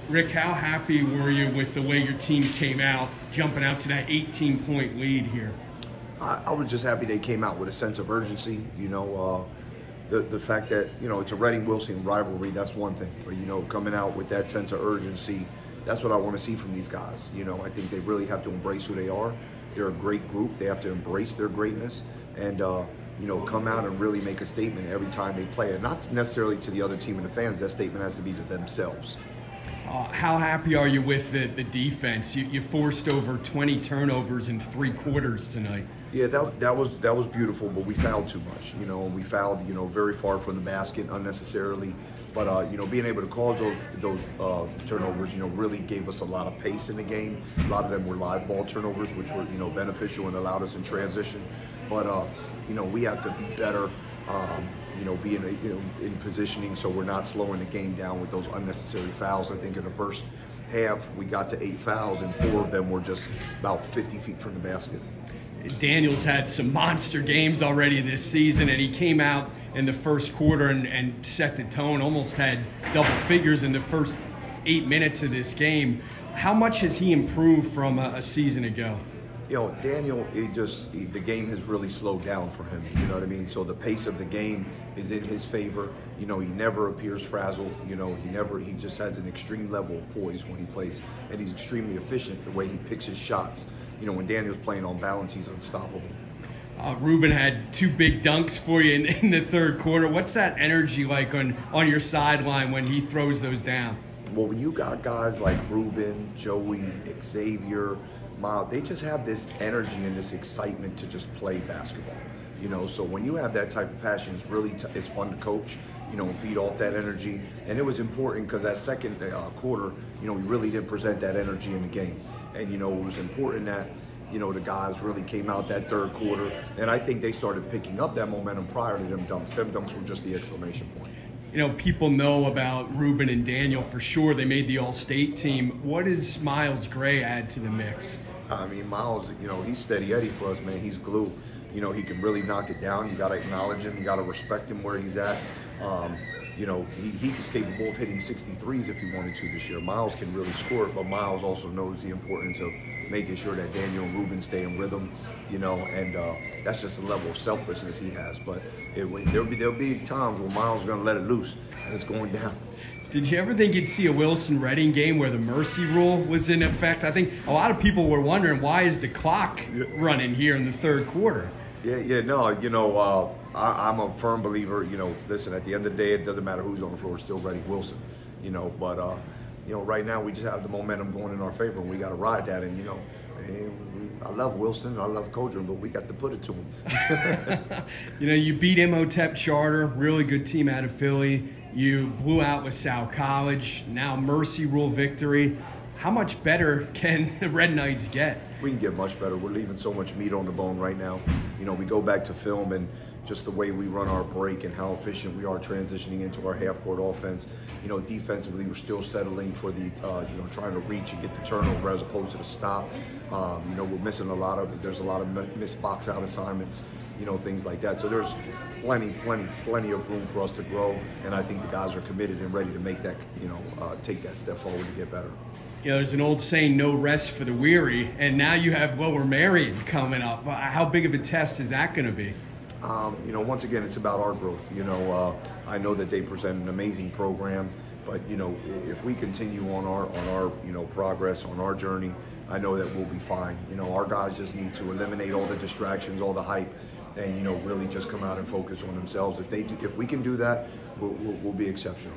Rick, how happy were you with the way your team came out, jumping out to that 18-point lead here? I was just happy they came out with a sense of urgency. The fact that, it's a Reading-Wilson rivalry, that's one thing. But, coming out with that sense of urgency, that's what I want to see from these guys. I think they really have to embrace who they are. They're a great group. They have to embrace their greatness and, come out and really make a statement every time they play. And not necessarily to the other team and the fans. That statement has to be to themselves. How happy are you with the defense? You forced over 20 turnovers in 3 quarters tonight. Yeah, that was beautiful, but we fouled too much. And we fouled, very far from the basket unnecessarily. But being able to cause those turnovers, really gave us a lot of pace in the game. A lot of them were live ball turnovers, which were beneficial and allowed us in transition. But we have to be better. Being in positioning so we're not slowing the game down with those unnecessary fouls. I think in the first half we got to 8 fouls and 4 of them were just about 50 feet from the basket. Daniel's had some monster games already this season, and he came out in the first quarter and set the tone, almost had double figures in the first 8 minutes of this game. How much has he improved from a season ago? Daniel, the game has really slowed down for him, you know what I mean? So the pace of the game is in his favor. He never appears frazzled. He just has an extreme level of poise when he plays, and he's extremely efficient the way he picks his shots. When Daniel's playing on balance, he's unstoppable. Ruben had 2 big dunks for you in the third quarter. What's that energy like on your sideline when he throws those down? Well, when you got guys like Ruben, Joey, Xavier, Miles, they just have this energy and this excitement to just play basketball. So when you have that type of passion, it's fun to coach, feed off that energy. And it was important because that second quarter, we really didn't present that energy in the game. And, it was important that, the guys really came out that third quarter. And I think they started picking up that momentum prior to them dunks. Them dunks were just the exclamation point. People know about Ruben and Daniel for sure. They made the All-State team. What does Miles Gray add to the mix? I mean, Miles, he's steady Eddie for us, man. He's glue. He can really knock it down. You got to acknowledge him. You got to respect him where he's at. He's capable of hitting 63s if he wanted to this year. Miles can really score it, but Miles also knows the importance of making sure that Daniel and Ruben stay in rhythm, and that's just a level of selflessness he has. But there'll be times where Miles is going to let it loose, and it's going down. Did you ever think you'd see a Wilson-Reading game where the mercy rule was in effect? I think a lot of people were wondering, why is the clock running here in the third quarter? No, I'm a firm believer, listen, at the end of the day, it doesn't matter who's on the floor, it's still Reading-Wilson, but right now we just have the momentum going in our favor, and we got to ride that, and, I love Wilson, I love Kodron, but we got to put it to him. You beat Imhotep Charter, really good team out of Philly. You blew out with Sal College, now Mercy Rule victory. How much better can the Red Knights get? We can get much better. We're leaving so much meat on the bone right now. We go back to film and just the way we run our break and how efficient we are transitioning into our half-court offense. Defensively, we're still settling for the, trying to reach and get the turnover as opposed to the stop. We're missing there's a lot of missed box-out assignments, things like that. So there's plenty of room for us to grow, and I think the guys are committed and ready to make that, take that step forward to get better. There's an old saying, no rest for the weary, and now you have Lower Marion coming up. How big of a test is that going to be? Once again, it's about our growth. I know that they present an amazing program, but if we continue on our progress, on our journey, I know that we'll be fine. Our guys just need to eliminate all the distractions, all the hype, and really just come out and focus on themselves. If we can do that, we'll be exceptional.